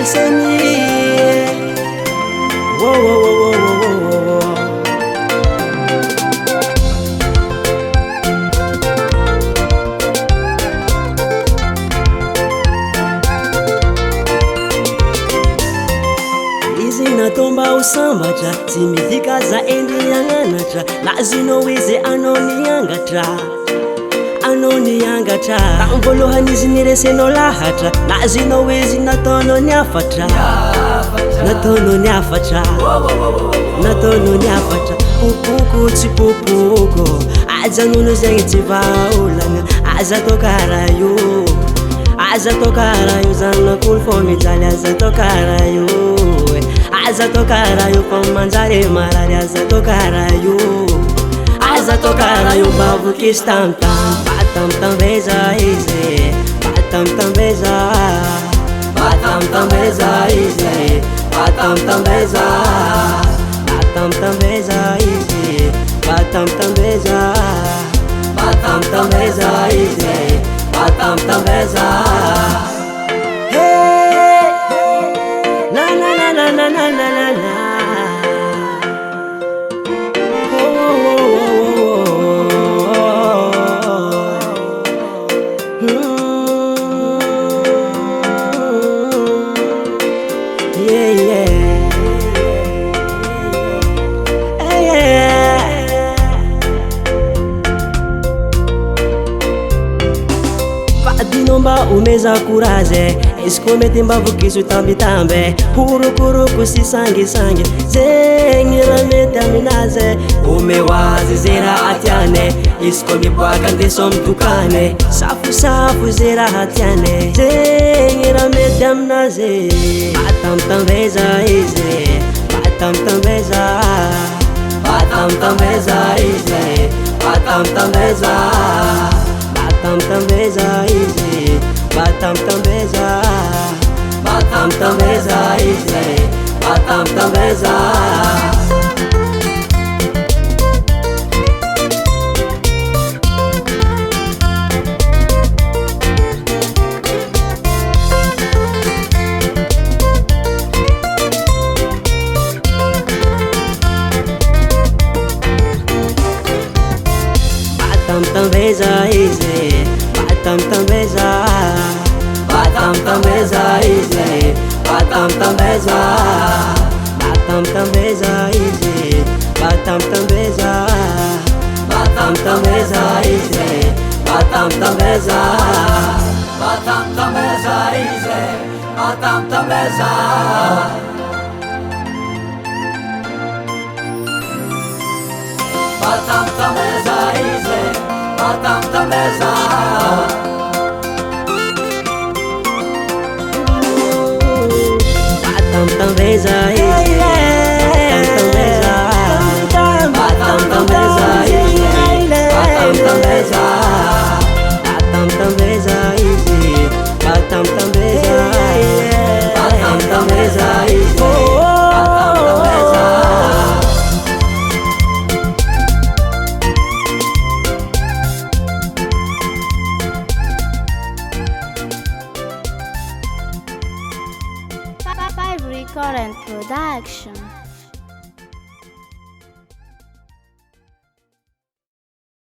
iseny. Wow, wow, wow, wow, wow, wow. Natomba usambatra tsy midika za endry agnanatra lazinao izy anao niangatra tamin'ny voalohany izy niresenao lahatra lazinao izy nataonao niafatra popoko tsy popoko ajanono zegny tsy vaolagna aza atao karaha io zanak'olo fô mijaly aza atao karaha io aza atao karaha io fa manjary marary aza atao karaha io bavokisy tamtambeza izy tamtambeza izy tamtambeza izy tamtambeza hey na na na na na na na na Mba umeza kuraze iskomete mbavukisu tambitambe hurukuruku si sange zengi ramete aminaze umewazi zera atiane iskomi bwaka ndeso mtukane safu zera atiane zengi ramete aminaze batamtambeza ize batamtambeza ize batamtambeza ize batamtambeza ize batamtambeza ize batamtambeza ize batamtambeza ize batamtambeza ize batamtambeza ize batamtambeza ize batamtambeza Current production.